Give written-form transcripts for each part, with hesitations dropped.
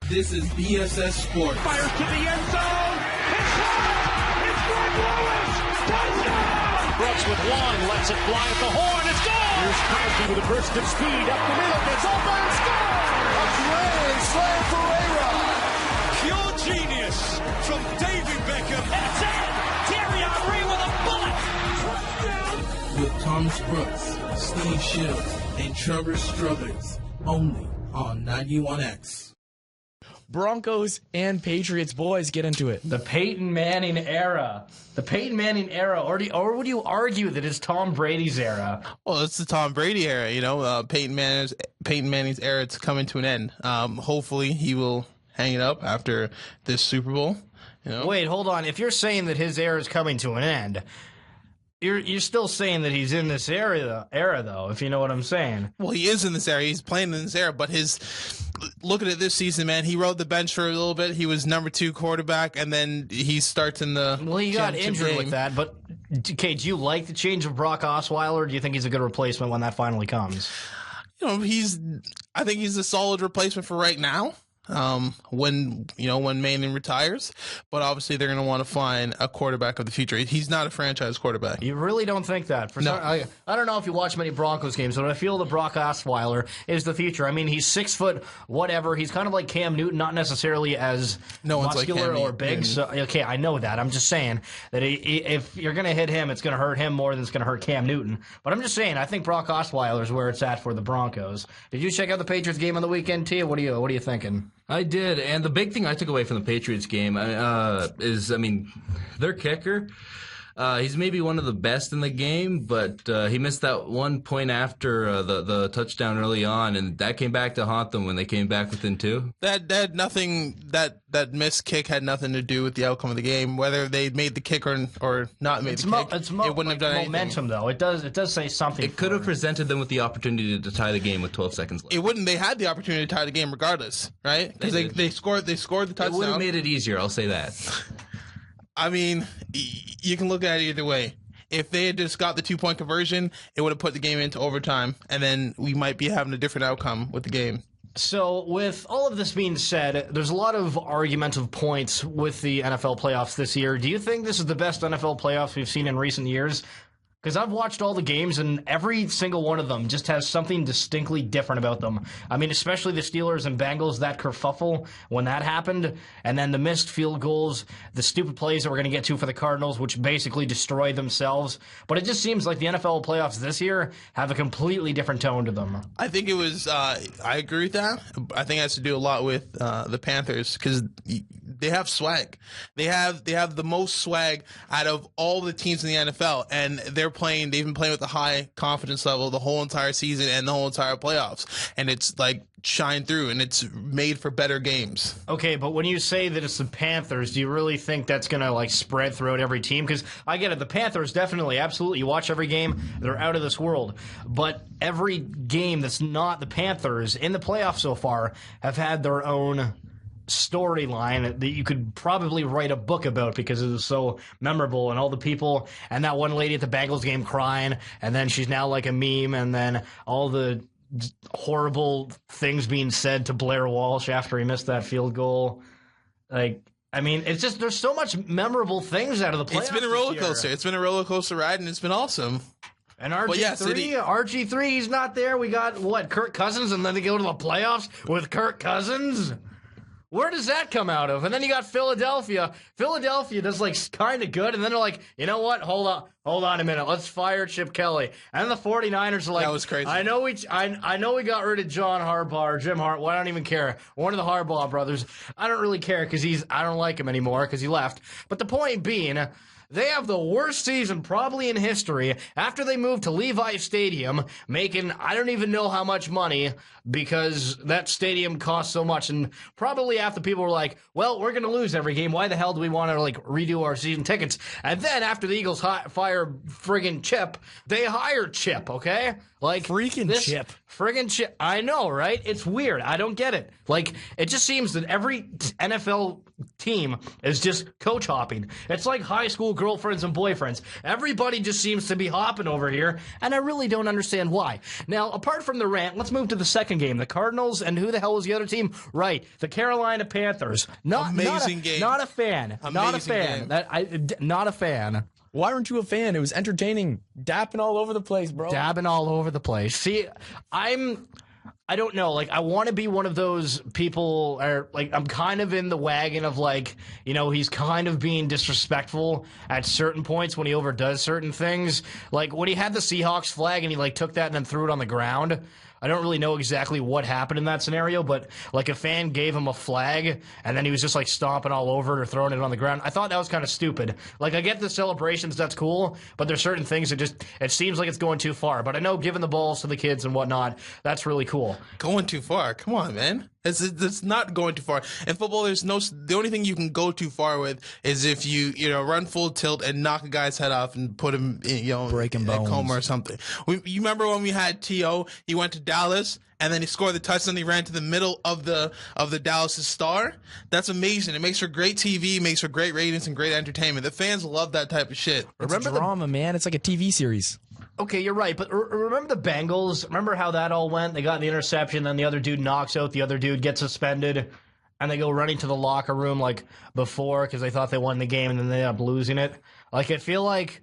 This is BSS Sports. Fires to the end zone. It's shot. It's Greg Lewis. Touchdown. Brooks with one. Lets it fly at the horn. It's gone. Here's Cosby with a burst of speed up the middle. Gets open and scores. A grand slam for A-Rod. Pure genius from David Beckham. And it's in. Thierry Henry with a bullet. Touchdown. With Thomas Brooks, Steve Shields, and Trevor Struthers. Only on 91X. Broncos and Patriots, boys, get into it. The Peyton Manning era. The Peyton Manning era. Or would you argue that it's Tom Brady's era? Well, it's the Tom Brady era, you know. Peyton Manning's era is coming to an end. Hopefully he will hang it up after this Super Bowl. You know? Wait, hold on. If you're saying that his era is coming to an end, you're still saying that he's in this era though, if you know what I'm saying. Well, he is in this era. He's playing in this era, but look at it this season, man. He rode the bench for a little bit. He was number 2 quarterback, and then he starts in the Well, he got injured game. with that, but okay, do you like the change of Brock Osweiler, or do you think he's a good replacement when that finally comes? You know, I think he's a solid replacement for right now. When Manning retires, but obviously they're going to want to find a quarterback of the future. He's not a franchise quarterback. You really don't think that? No. I don't know if you watch many Broncos games, but I feel that Brock Osweiler is the future. I mean, he's 6 foot whatever. He's kind of like Cam Newton, not necessarily as muscular or big. So, okay, I know that. I'm just saying that if you're going to hit him, it's going to hurt him more than it's going to hurt Cam Newton. But I'm just saying, I think Brock Osweiler is where it's at for the Broncos. Did you check out the Patriots game on the weekend, Tia? What are you thinking? I did, and the big thing I took away from the Patriots game is, their kicker. He's maybe one of the best in the game, but he missed that one point after the touchdown early on, and that came back to haunt them when they came back within 2. That missed kick had nothing to do with the outcome of the game. Whether they made the kick or not made the kick, it wouldn't have done anything. Momentum, though. It does say something. It could have presented them with the opportunity to tie the game with 12 seconds left. It wouldn't. They had the opportunity to tie the game regardless, right? Because they scored the touchdown. It would have made it easier, I'll say that. I mean, you can look at it either way. If they had just got the 2-point conversion, it would have put the game into overtime, and then we might be having a different outcome with the game. So, with all of this being said, there's a lot of argumentative points with the NFL playoffs this year. Do you think this is the best NFL playoffs we've seen in recent years? Because I've watched all the games, and every single one of them just has something distinctly different about them. I mean, especially the Steelers and Bengals, that kerfuffle when that happened, and then the missed field goals, the stupid plays that we're going to get to for the Cardinals, which basically destroyed themselves. But it just seems like the NFL playoffs this year have a completely different tone to them. I think it was, I agree with that. I think it has to do a lot with the Panthers, because they have swag. They have the most swag out of all the teams in the NFL, and they've been playing with a high confidence level the whole entire season and the whole entire playoffs, and it's like shine through, and it's made for better games. Okay, but when you say that it's the Panthers, do you really think that's going to like spread throughout every team? Because I get it, the Panthers definitely, absolutely, you watch every game, they're out of this world. But every game that's not the Panthers in the playoffs so far have had their own storyline that you could probably write a book about because it was so memorable, and all the people, and that one lady at the Bengals game crying, and then she's now like a meme, and then all the horrible things being said to Blair Walsh after he missed that field goal. Like, I mean, it's just, there's so much memorable things out of the playoffs. It's been a roller coaster. It's been a roller coaster ride, and it's been awesome. And RG3, he's not there. We got, Kirk Cousins, and then they go to the playoffs with Kirk Cousins? Where does that come out of? And then you got Philadelphia. Philadelphia does like kind of good, and then they're like, you know what? Hold on a minute. Let's fire Chip Kelly. And the 49ers are like, that was crazy. I know we got rid of John Harbaugh or Jim Harbaugh. Well, I don't even care. One of the Harbaugh brothers. I don't really care because I don't like him anymore because he left. But the point being, they have the worst season probably in history after they moved to Levi Stadium, making I don't even know how much money because that stadium costs so much. And probably half the people were like, well, we're going to lose every game. Why the hell do we want to like redo our season tickets? And then after the Eagles fire friggin' Chip, they hired Chip, okay? Like Chip. Friggin' Chip. I know, right? It's weird. I don't get it. Like, it just seems that every NFL team is just coach hopping. It's like high school girlfriends and boyfriends. Everybody just seems to be hopping over here, and I really don't understand why. Now, apart from the rant, let's move to the second game. The Cardinals, and who the hell was the other team? Right, the Carolina Panthers. Amazing game. Not a fan. Not a fan. Not a fan. Why aren't you a fan? It was entertaining. Dapping all over the place, bro. Dabbing all over the place. See, I don't know. Like, I want to be one of those people, or like, I'm kind of in the wagon of like, you know, he's kind of being disrespectful at certain points when he overdoes certain things. Like when he had the Seahawks flag and he like took that and then threw it on the ground. I don't really know exactly what happened in that scenario, but like a fan gave him a flag and then he was just like stomping all over it or throwing it on the ground. I thought that was kind of stupid. Like I get the celebrations, that's cool, but there's certain things that it seems like it's going too far. But I know giving the balls to the kids and whatnot, that's really cool. Going too far? Come on, man. It's not going too far. In football, the only thing you can go too far with is if you run full tilt and knock a guy's head off and put him breaking in a bones. coma or something. You remember when we had T.O., he went to Dallas and then he scored the touchdown, he ran to the middle of the Dallas star? That's amazing. It makes for great TV, makes for great ratings and great entertainment. The fans love that type of shit. It's drama, man. It's like a TV series. Okay, you're right, but remember the Bengals? Remember how that all went? They got the interception, then the other dude knocks out, the other dude gets suspended, and they go running to the locker room like before because they thought they won the game, and then they end up losing it. Like, I feel like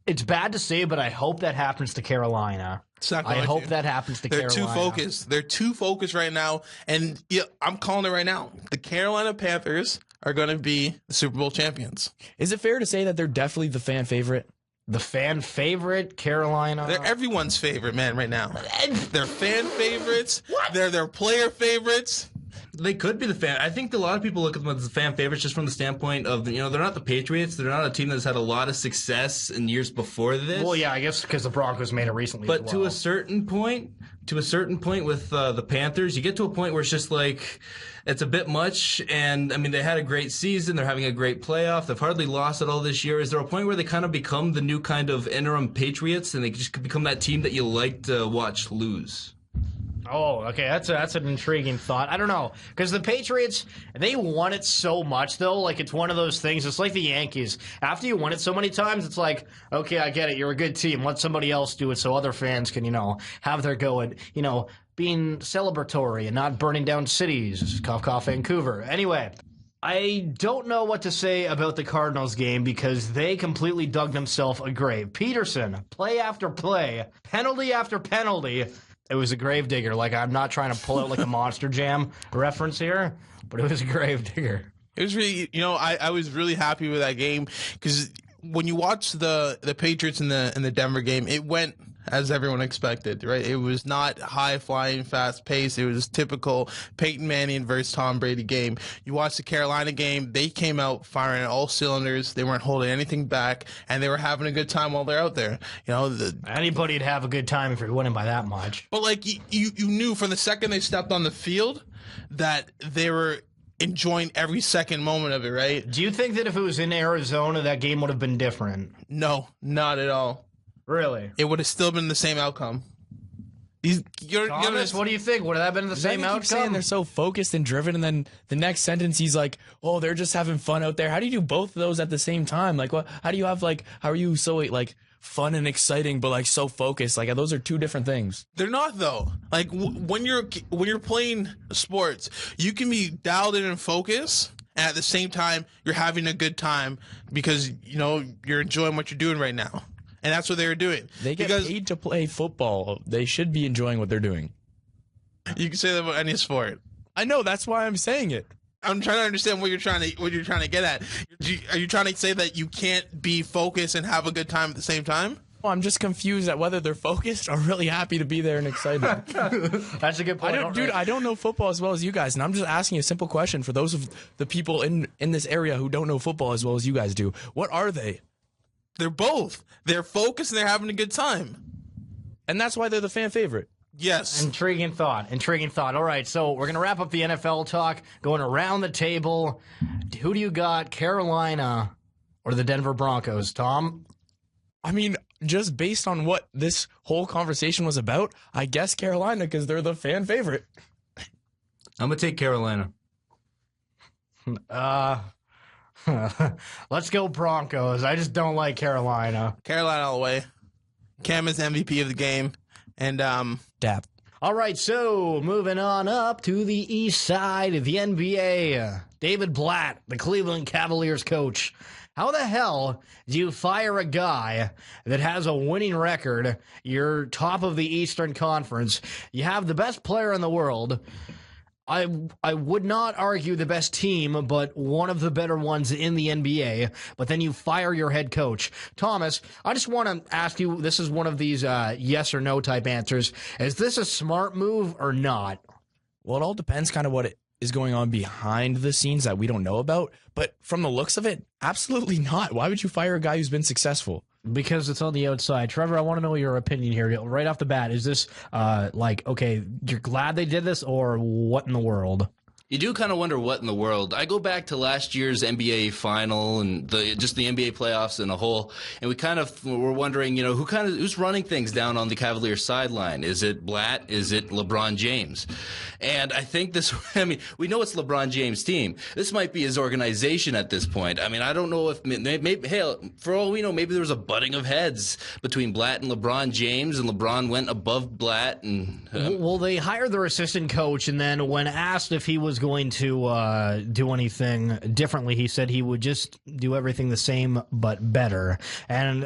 it's bad to say, but I hope that happens to Carolina. I hope that happens to Carolina. They're too focused. They're too focused right now, and yeah, I'm calling it right now. The Carolina Panthers are going to be the Super Bowl champions. Is it fair to say that they're definitely the fan favorite? The fan favorite, Carolina. They're everyone's favorite, man, right now. They're fan favorites. What? They're their player favorites. They could be the fan. I think a lot of people look at them as the fan favorites just from the standpoint of, they're not the Patriots. They're not a team that's had a lot of success in years before this. Well, yeah, I guess because the Broncos made it recently. But to a certain point with the Panthers, you get to a point where it's just like, it's a bit much. And I mean, they had a great season. They're having a great playoff. They've hardly lost at all this year. Is there a point where they kind of become the new kind of interim Patriots and they just become that team that you like to watch lose? Oh, okay. That's an intriguing thought. I don't know. Because the Patriots, they won it so much, though. Like, it's one of those things. It's like the Yankees. After you won it so many times, it's like, okay, I get it. You're a good team. Let somebody else do it so other fans can, have their go at, being celebratory and not burning down cities. Cough, cough, Vancouver. Anyway. I don't know what to say about the Cardinals game because they completely dug themselves a grave. Peterson, play after play, penalty after penalty. It was a gravedigger. Like, I'm not trying to pull out like a Monster Jam reference here, but it was a gravedigger. It was really, I was really happy with that game because when you watch the Patriots in the Denver game, it went as everyone expected, right? It was not high-flying, fast-paced. It was typical Peyton Manning versus Tom Brady game. You watch the Carolina game, they came out firing at all cylinders. They weren't holding anything back, and they were having a good time while they're out there. Anybody'd have a good time if you're winning by that much. But, like, you knew from the second they stepped on the field that they were enjoying every second moment of it, right? Do you think that if it was in Arizona, that game would have been different? No, not at all. Really? It would have still been the same outcome. Thomas, what do you think? Would that have been the same outcome? Keep saying they're so focused and driven, and then the next sentence he's like, "Oh, they're just having fun out there." How do you do both of those at the same time? Like, what? How do you have how are you so fun and exciting, but so focused? Like, those are two different things. They're not though. Like when you're playing sports, you can be dialed in and focused, and at the same time you're having a good time because you're enjoying what you're doing right now. And that's what they were doing. They get paid to play football. They should be enjoying what they're doing. You can say that about any sport. I know. That's why I'm saying it. I'm trying to understand what you're trying to get at. Are you trying to say that you can't be focused and have a good time at the same time? Well, I'm just confused at whether they're focused or really happy to be there and excited. That's a good point. I don't know football as well as you guys, and I'm just asking a simple question for those of the people in this area who don't know football as well as you guys do. What are they? They're both. They're focused and they're having a good time. And that's why they're the fan favorite. Yes. Intriguing thought. All right, so we're going to wrap up the NFL talk, going around the table. Who do you got, Carolina or the Denver Broncos, Tom? I mean, just based on what this whole conversation was about, I guess Carolina because they're the fan favorite. I'm going to take Carolina. Let's go Broncos. I just don't like Carolina. Carolina all the way. Cam is MVP of the game. And Dap. All right, so moving on up to the east side of the NBA. David Blatt, the Cleveland Cavaliers coach. How the hell do you fire a guy that has a winning record? You're top of the Eastern Conference. You have the best player in the world. I would not argue the best team, but one of the better ones in the NBA. But then you fire your head coach. Thomas, I just want to ask you, this is one of these yes or no type answers. Is this a smart move or not? Well, it all depends kind of what is going on behind the scenes that we don't know about. But from the looks of it, absolutely not. Why would you fire a guy who's been successful? Because it's on the outside. Trevor, I want to know your opinion here. Right off the bat, is this okay, you're glad they did this, or what in the world? You do kind of wonder what in the world. I go back to last year's NBA final and just the NBA playoffs in a whole, and we kind of were wondering, who's running things down on the Cavaliers sideline? Is it Blatt? Is it LeBron James? And I think we know it's LeBron James' team. This might be his organization at this point. I mean, I don't know if maybe for all we know, maybe there was a butting of heads between Blatt and LeBron James, and LeBron went above Blatt. And well, they hired their assistant coach, and then when asked if he was going to do anything differently, he said he would just do everything the same but better. And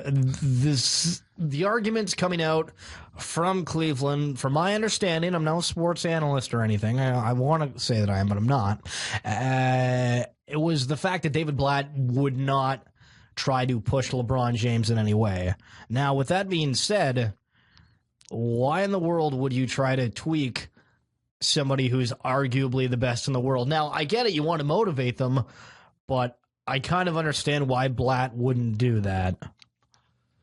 the arguments coming out from Cleveland, from my understanding, I'm no sports analyst or anything. I want to say that I am, but I'm not. It was the fact that David Blatt would not try to push LeBron James in any way. Now, with that being said, why in the world would you try to tweak somebody who's arguably the best in the world? Now, I get it, you want to motivate them, but I kind of understand why Blatt wouldn't do that.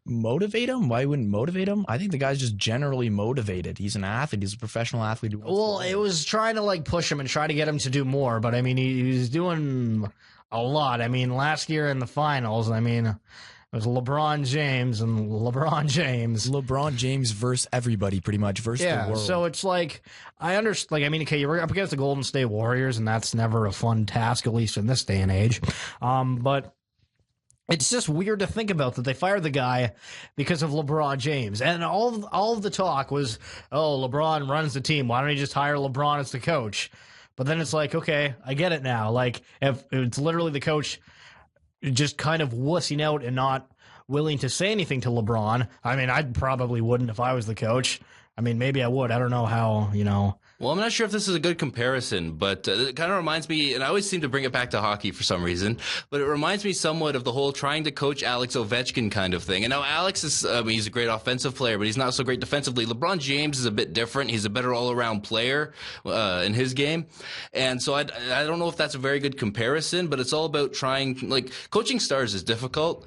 Motivate him? Why wouldn't motivate him? I think the guy's just generally motivated. He's an athlete. He's a professional athlete. Well, it was trying to push him and try to get him to do more, but I mean, he's doing a lot. I mean, last year in the finals, it was LeBron James and LeBron James. LeBron James versus everybody, pretty much, versus the world. So it's I understand. Okay, you're up against the Golden State Warriors, and that's never a fun task, at least in this day and age. But it's just weird to think about that they fired the guy because of LeBron James. And all of the talk was, oh, LeBron runs the team. Why don't you just hire LeBron as the coach? But then it's okay, I get it now. If it's literally the coach just kind of wussing out and not willing to say anything to LeBron. I mean, I probably wouldn't if I was the coach. I mean, maybe I would. I don't know how, Well, I'm not sure if this is a good comparison, but it kind of reminds me, and I always seem to bring it back to hockey for some reason, but it reminds me somewhat of the whole trying to coach Alex Ovechkin kind of thing. And now Alex is, he's a great offensive player, but he's not so great defensively. LeBron James is a bit different. He's a better all-around player in his game. And so I don't know if that's a very good comparison, but it's all about trying, coaching stars is difficult.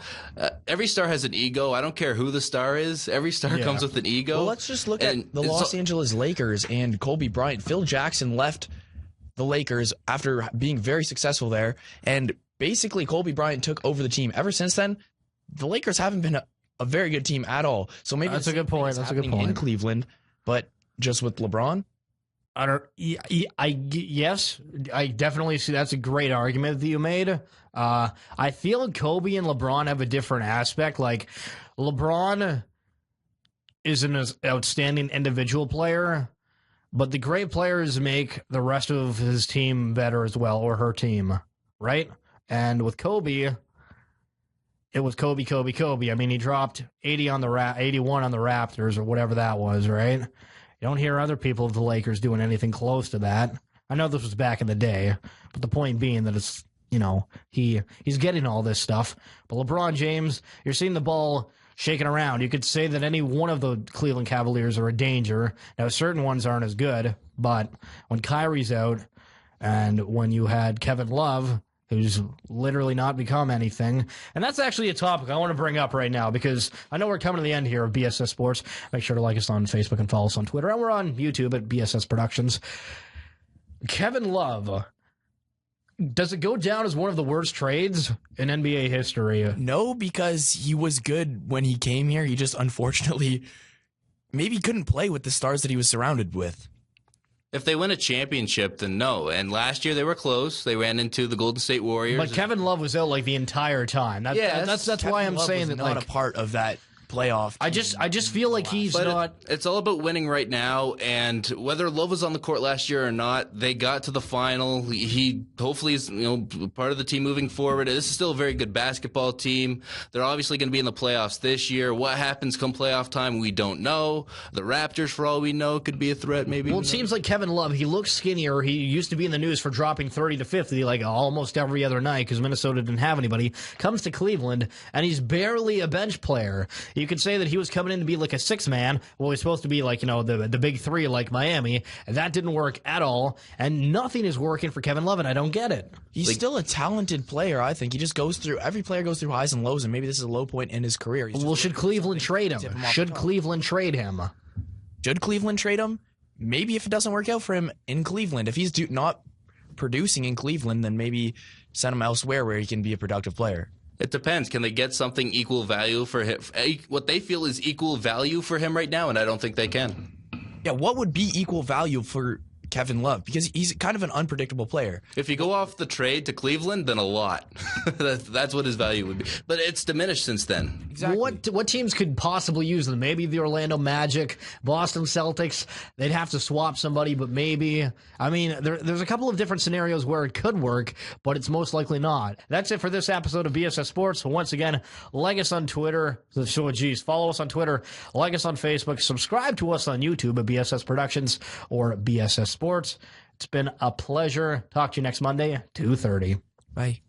Every star has an ego. I don't care who the star is. Every star comes with an ego. Well, let's just look at the Los Angeles Lakers and Kobe Bryant. Phil Jackson left the Lakers after being very successful there, and basically Kobe Bryant took over the team. Ever since then, the Lakers haven't been a very good team at all. So maybe that's a good point. That's a good point in Cleveland, but just with LeBron. Yes, I definitely see that's a great argument that you made. I feel Kobe and LeBron have a different aspect. LeBron is an outstanding individual player, but the great players make the rest of his team better as well, or her team, right? And with Kobe, it was Kobe. I mean, he dropped 81 on the Raptors or whatever that was, right? You don't hear other people of the Lakers doing anything close to that. I know this was back in the day, but the point being that it's, he's getting all this stuff. But LeBron James, you're seeing the ball shaking around. You could say that any one of the Cleveland Cavaliers are a danger. Now, certain ones aren't as good, but when Kyrie's out and when you had Kevin Love, who's literally not become anything, and that's actually a topic I want to bring up right now because I know we're coming to the end here of BSS Sports. Make sure to like us on Facebook and follow us on Twitter, and we're on YouTube at BSS Productions. Kevin Love, does it go down as one of the worst trades in NBA history? No, because he was good when he came here. He just unfortunately maybe couldn't play with the stars that he was surrounded with. If they win a championship, then no. And last year they were close. They ran into the Golden State Warriors. But Kevin Love was out like the entire time. That's why I'm saying that not like a part of that playoff. I just feel like he's not. It's all about winning right now, and whether Love was on the court last year or not, they got to the final. He hopefully is part of the team moving forward. This is still a very good basketball team. They're obviously going to be in the playoffs this year. What happens come playoff time, we don't know. The Raptors, for all we know, could be a threat. Maybe. Well, it seems like Kevin Love. He looks skinnier. He used to be in the news for dropping 30 to 50 like almost every other night because Minnesota didn't have anybody. Comes to Cleveland and he's barely a bench player. You could say that he was coming in to be like a six man. Well, he's supposed to be like, the big three like Miami. And that didn't work at all. And nothing is working for Kevin Love, and I don't get it. He's still a talented player, I think. He just goes through, every player goes through highs and lows, and maybe this is a low point in his career. Well, should Cleveland trade him? Should Cleveland trade him? Should Cleveland trade him? Maybe if it doesn't work out for him in Cleveland. If he's not producing in Cleveland, then maybe send him elsewhere where he can be a productive player. It depends. Can they get something equal value for him? What they feel is equal value for him right now, and I don't think they can. Yeah, what would be equal value for Kevin Love? Because he's kind of an unpredictable player. If you go off the trade to Cleveland, then a lot. That's what his value would be. But it's diminished since then. Exactly. What teams could possibly use them? Maybe the Orlando Magic, Boston Celtics. They'd have to swap somebody, but maybe. I mean, there's a couple of different scenarios where it could work, but it's most likely not. That's it for this episode of BSS Sports. Once again, like us on Twitter. Follow us on Twitter. Like us on Facebook. Subscribe to us on YouTube at BSS Productions or BSS Sports. It's been a pleasure. Talk to you next Monday, 2:30. Bye.